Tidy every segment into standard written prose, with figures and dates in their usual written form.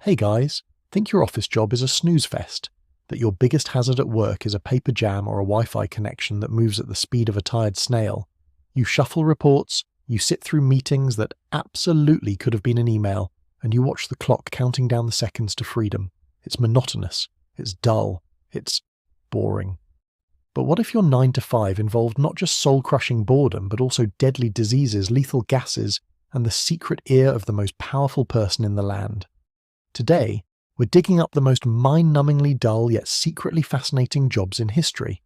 Hey guys, think your office job is a snooze fest? That your biggest hazard at work is a paper jam or a Wi-Fi connection that moves at the speed of a tired snail? You shuffle reports, you sit through meetings that absolutely could have been an email, and you watch the clock counting down the seconds to freedom. It's monotonous, it's dull, it's boring. But what if your 9 to 5 involved not just soul-crushing boredom, but also deadly diseases, lethal gases, and the secret ear of the most powerful person in the land? Today, we're digging up the most mind-numbingly dull yet secretly fascinating jobs in history.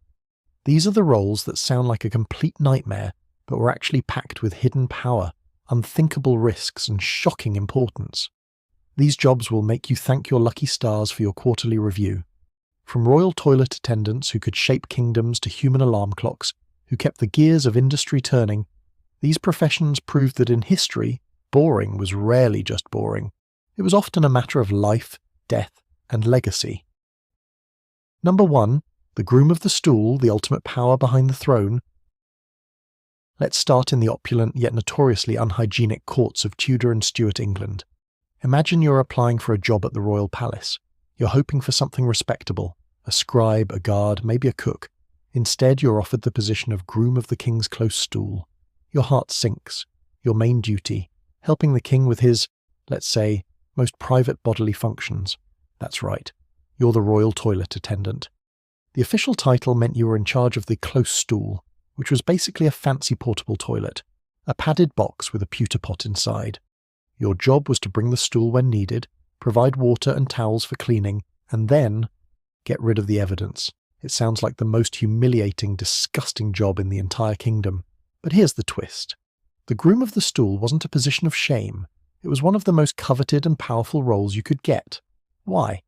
These are the roles that sound like a complete nightmare, but were actually packed with hidden power, unthinkable risks, and shocking importance. These jobs will make you thank your lucky stars for your quarterly review. From royal toilet attendants who could shape kingdoms to human alarm clocks who kept the gears of industry turning, these professions proved that in history, boring was rarely just boring. It was often a matter of life, death, and legacy. Number 1. The groom of the stool, the ultimate power behind the throne. Let's start in the opulent yet notoriously unhygienic courts of Tudor and Stuart England. Imagine you're applying for a job at the royal palace. You're hoping for something respectable, a scribe, a guard, maybe a cook. Instead, you're offered the position of groom of the king's close stool. Your heart sinks. Your main duty, helping the king with his, let's say, most private bodily functions. That's right, you're the royal toilet attendant. The official title meant you were in charge of the close stool, which was basically a fancy portable toilet, a padded box with a pewter pot inside. Your job was to bring the stool when needed, provide water and towels for cleaning, and then get rid of the evidence. It sounds like the most humiliating, disgusting job in the entire kingdom. But here's the twist. The groom of the stool wasn't a position of shame. It was one of the most coveted and powerful roles you could get. Why?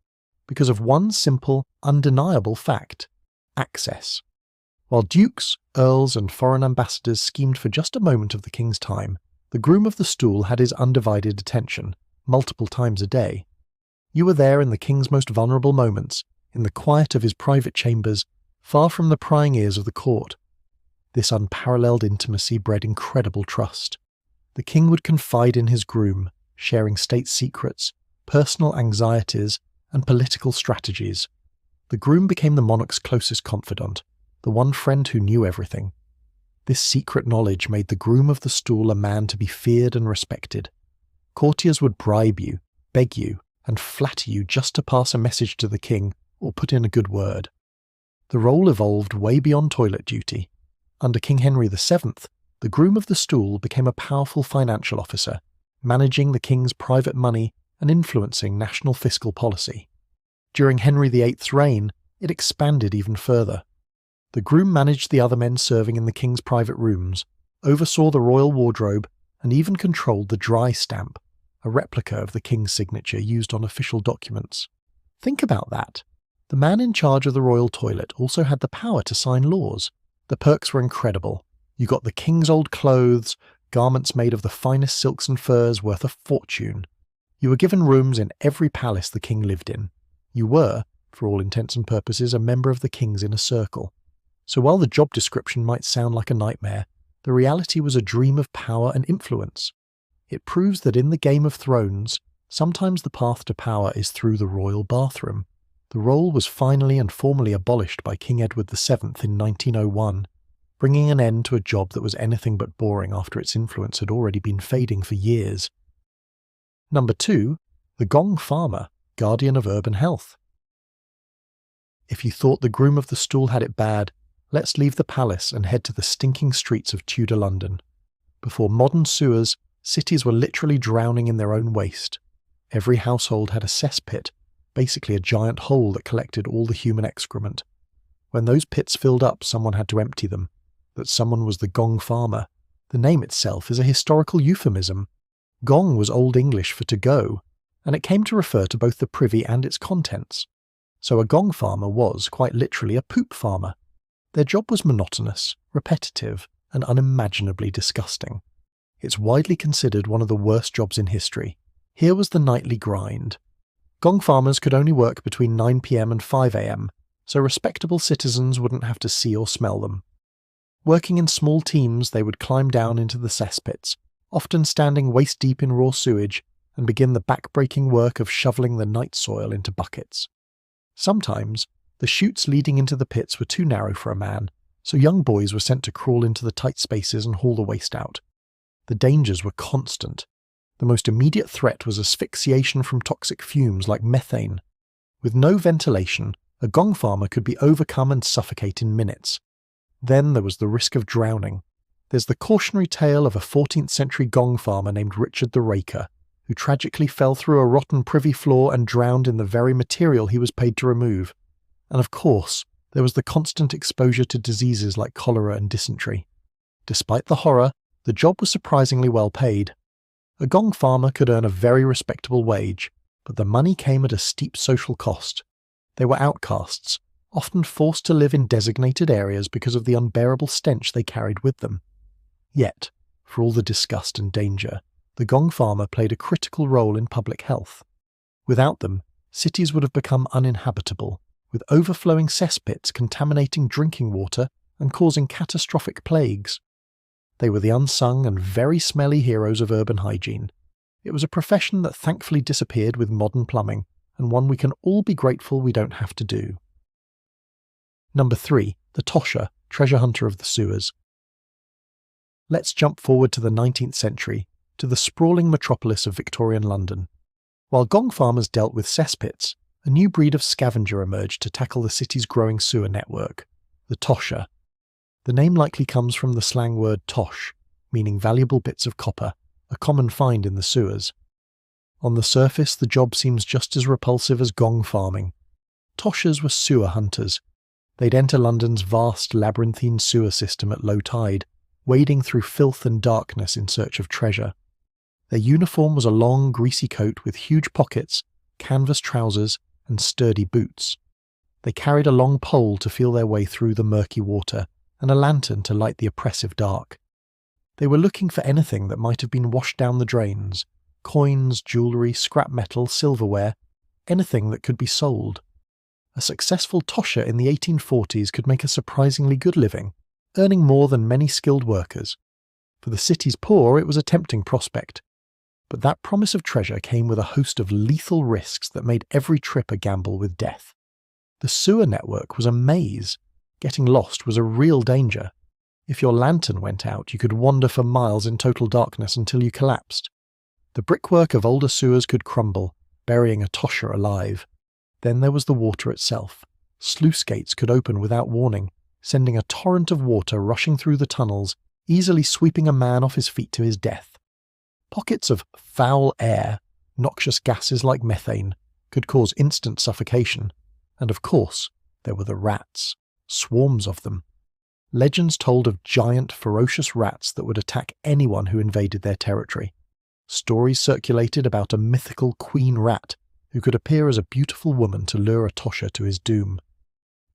Because of one simple, undeniable fact: access. While dukes, earls, and foreign ambassadors schemed for just a moment of the king's time, the groom of the stool had his undivided attention, multiple times a day. You were there in the king's most vulnerable moments, in the quiet of his private chambers, far from the prying ears of the court. This unparalleled intimacy bred incredible trust. The king would confide in his groom, sharing state secrets, personal anxieties, and political strategies. The groom became the monarch's closest confidant, the one friend who knew everything. This secret knowledge made the groom of the stool a man to be feared and respected. Courtiers would bribe you, beg you, and flatter you just to pass a message to the king or put in a good word. The role evolved way beyond toilet duty. Under King Henry VII, the groom of the stool became a powerful financial officer, managing the king's private money and influencing national fiscal policy. During Henry VIII's reign, it expanded even further. The groom managed the other men serving in the king's private rooms, oversaw the royal wardrobe, and even controlled the dry stamp, a replica of the king's signature used on official documents. Think about that. The man in charge of the royal toilet also had the power to sign laws. The perks were incredible. You got the king's old clothes, garments made of the finest silks and furs worth a fortune. You were given rooms in every palace the king lived in. You were, for all intents and purposes, a member of the king's inner circle. So while the job description might sound like a nightmare, the reality was a dream of power and influence. It proves that in the Game of Thrones, sometimes the path to power is through the royal bathroom. The role was finally and formally abolished by King Edward VII in 1901, bringing an end to a job that was anything but boring after its influence had already been fading for years. Number 2. The gong farmer, guardian of urban health. If you thought the groom of the stool had it bad, let's leave the palace and head to the stinking streets of Tudor London. Before modern sewers, cities were literally drowning in their own waste. Every household had a cesspit, basically a giant hole that collected all the human excrement. When those pits filled up, someone had to empty them. That someone was the gong farmer. The name itself is a historical euphemism. Gong was Old English for to go, and it came to refer to both the privy and its contents. So a gong farmer was, quite literally, a poop farmer. Their job was monotonous, repetitive, and unimaginably disgusting. It's widely considered one of the worst jobs in history. Here was the nightly grind. Gong farmers could only work between 9 p.m. and 5 a.m., so respectable citizens wouldn't have to see or smell them. Working in small teams, they would climb down into the cesspits, often standing waist-deep in raw sewage, and begin the back-breaking work of shoveling the night soil into buckets. Sometimes, the chutes leading into the pits were too narrow for a man, so young boys were sent to crawl into the tight spaces and haul the waste out. The dangers were constant. The most immediate threat was asphyxiation from toxic fumes like methane. With no ventilation, a gong farmer could be overcome and suffocate in minutes. Then there was the risk of drowning. There's the cautionary tale of a 14th century gong farmer named Richard the Raker, who tragically fell through a rotten privy floor and drowned in the very material he was paid to remove. And of course, there was the constant exposure to diseases like cholera and dysentery. Despite the horror, the job was surprisingly well paid. A gong farmer could earn a very respectable wage, but the money came at a steep social cost. They were outcasts, often forced to live in designated areas because of the unbearable stench they carried with them. Yet, for all the disgust and danger, the gong farmer played a critical role in public health. Without them, cities would have become uninhabitable, with overflowing cesspits contaminating drinking water and causing catastrophic plagues. They were the unsung and very smelly heroes of urban hygiene. It was a profession that thankfully disappeared with modern plumbing, and one we can all be grateful we don't have to do. Number 3. The Tosher, treasure hunter of the sewers. Let's jump forward to the 19th century, to the sprawling metropolis of Victorian London. While gong farmers dealt with cesspits, a new breed of scavenger emerged to tackle the city's growing sewer network, the Tosher. The name likely comes from the slang word tosh, meaning valuable bits of copper, a common find in the sewers. On the surface, the job seems just as repulsive as gong farming. Toshers were sewer hunters. They'd enter London's vast labyrinthine sewer system at low tide, wading through filth and darkness in search of treasure. Their uniform was a long, greasy coat with huge pockets, canvas trousers, and sturdy boots. They carried a long pole to feel their way through the murky water, and a lantern to light the oppressive dark. They were looking for anything that might have been washed down the drains: coins, jewellery, scrap metal, silverware, anything that could be sold. A successful tosher in the 1840s could make a surprisingly good living, earning more than many skilled workers. For the city's poor, it was a tempting prospect. But that promise of treasure came with a host of lethal risks that made every trip a gamble with death. The sewer network was a maze. Getting lost was a real danger. If your lantern went out, you could wander for miles in total darkness until you collapsed. The brickwork of older sewers could crumble, burying a tosher alive. Then there was the water itself. Sluice gates could open without warning, sending a torrent of water rushing through the tunnels, easily sweeping a man off his feet to his death. Pockets of foul air, noxious gases like methane, could cause instant suffocation. And of course, there were the rats. Swarms of them. Legends told of giant, ferocious rats that would attack anyone who invaded their territory. Stories circulated about a mythical queen rat who could appear as a beautiful woman to lure a tosher to his doom.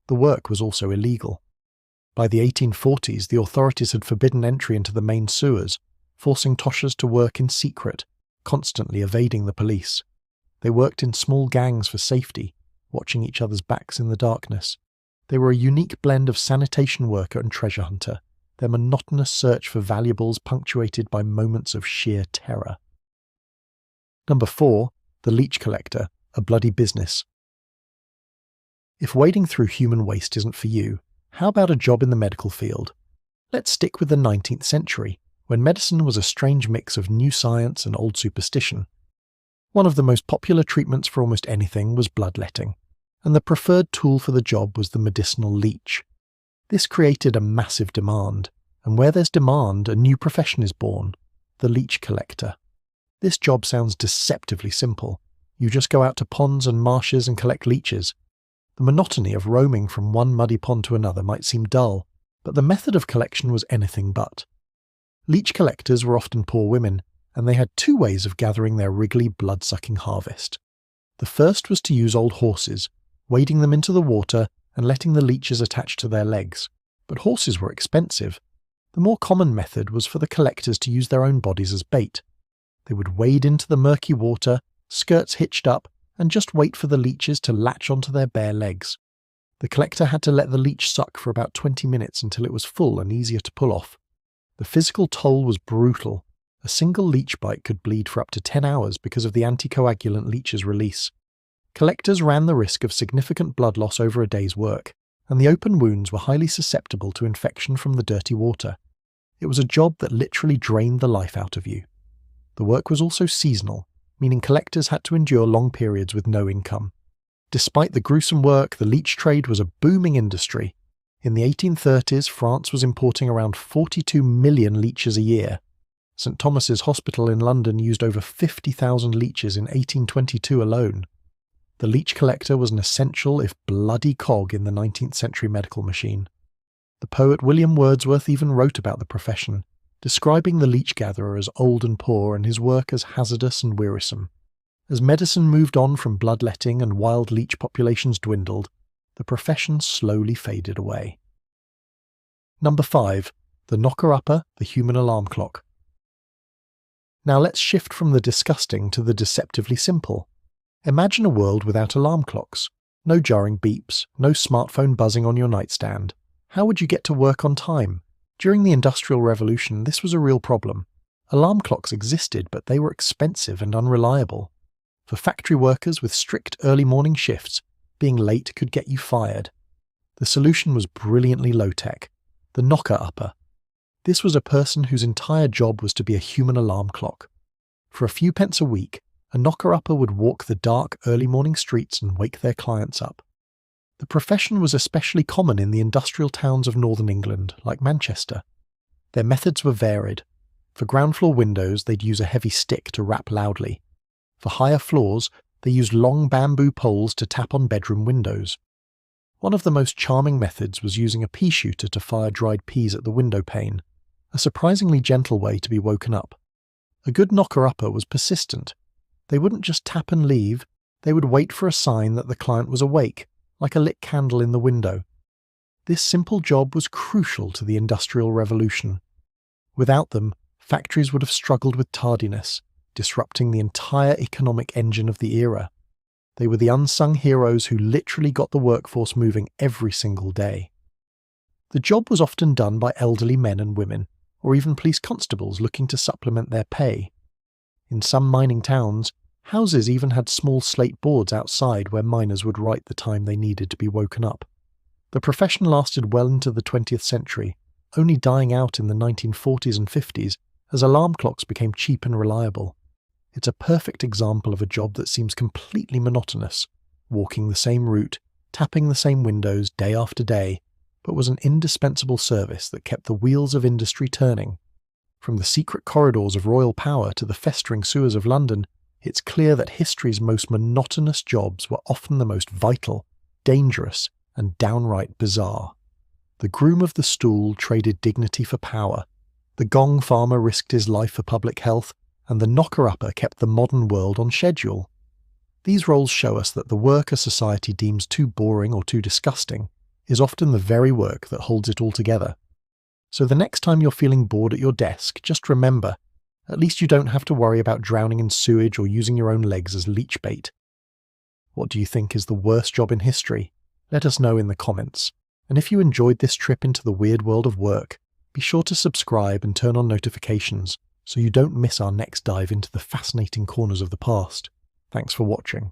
The work was also illegal. By the 1840s, the authorities had forbidden entry into the main sewers, forcing toshers to work in secret, constantly evading the police. They worked in small gangs for safety, watching each other's backs in the darkness. They were a unique blend of sanitation worker and treasure hunter, their monotonous search for valuables punctuated by moments of sheer terror. Number 4. The leech collector, a bloody business. If wading through human waste isn't for you, how about a job in the medical field? Let's stick with the 19th century, when medicine was a strange mix of new science and old superstition. One of the most popular treatments for almost anything was bloodletting, and the preferred tool for the job was the medicinal leech. This created a massive demand, and where there's demand, a new profession is born, the leech collector. This job sounds deceptively simple. You just go out to ponds and marshes and collect leeches. The monotony of roaming from one muddy pond to another might seem dull, but the method of collection was anything but. Leech collectors were often poor women, and they had two ways of gathering their wriggly, blood-sucking harvest. The first was to use old horses, wading them into the water and letting the leeches attach to their legs. But horses were expensive. The more common method was for the collectors to use their own bodies as bait. They would wade into the murky water, skirts hitched up, and just wait for the leeches to latch onto their bare legs. The collector had to let the leech suck for about 20 minutes until it was full and easier to pull off. The physical toll was brutal, A single leech bite could bleed for up to 10 hours because of the anticoagulant leech's release. Collectors ran the risk of significant blood loss over a day's work, and the open wounds were highly susceptible to infection from the dirty water. It was a job that literally drained the life out of you. The work was also seasonal, meaning collectors had to endure long periods with no income. Despite the gruesome work, the leech trade was a booming industry. In the 1830s, France was importing around 42 million leeches a year. St. Thomas's Hospital in London used over 50,000 leeches in 1822 alone. The leech collector was an essential, if bloody, cog in the 19th century medical machine. The poet William Wordsworth even wrote about the profession, describing the leech gatherer as old and poor and his work as hazardous and wearisome. As medicine moved on from bloodletting and wild leech populations dwindled, the profession slowly faded away. Number 5. The knocker-upper, the human alarm clock. Now let's shift from the disgusting to the deceptively simple. Imagine a world without alarm clocks. No jarring beeps, no smartphone buzzing on your nightstand. How would you get to work on time? During the Industrial Revolution, this was a real problem. Alarm clocks existed, but they were expensive and unreliable. For factory workers with strict early morning shifts, being late could get you fired. The solution was brilliantly low-tech. The knocker-upper. This was a person whose entire job was to be a human alarm clock. For a few pence a week, a knocker-upper would walk the dark early morning streets and wake their clients up. The profession was especially common in the industrial towns of northern England, like Manchester. Their methods were varied. For ground floor windows, they'd use a heavy stick to rap loudly. For higher floors, they used long bamboo poles to tap on bedroom windows. One of the most charming methods was using a pea shooter to fire dried peas at the window pane, a surprisingly gentle way to be woken up. A good knocker-upper was persistent. They wouldn't just tap and leave, they would wait for a sign that the client was awake, like a lit candle in the window. This simple job was crucial to the Industrial Revolution. Without them, factories would have struggled with tardiness, disrupting the entire economic engine of the era. They were the unsung heroes who literally got the workforce moving every single day. The job was often done by elderly men and women, or even police constables looking to supplement their pay. In some mining towns, houses even had small slate boards outside where miners would write the time they needed to be woken up. The profession lasted well into the 20th century, only dying out in the 1940s and 50s as alarm clocks became cheap and reliable. It's a perfect example of a job that seems completely monotonous, walking the same route, tapping the same windows day after day, but was an indispensable service that kept the wheels of industry turning. From the secret corridors of royal power to the festering sewers of London, it's clear that history's most monotonous jobs were often the most vital, dangerous, and downright bizarre. The groom of the stool traded dignity for power, the gong farmer risked his life for public health, and the knocker-upper kept the modern world on schedule. These roles show us that the work a society deems too boring or too disgusting is often the very work that holds it all together. So the next time you're feeling bored at your desk, just remember, at least you don't have to worry about drowning in sewage or using your own legs as leech bait. What do you think is the worst job in history? Let us know in the comments. And if you enjoyed this trip into the weird world of work, be sure to subscribe and turn on notifications so you don't miss our next dive into the fascinating corners of the past. Thanks for watching.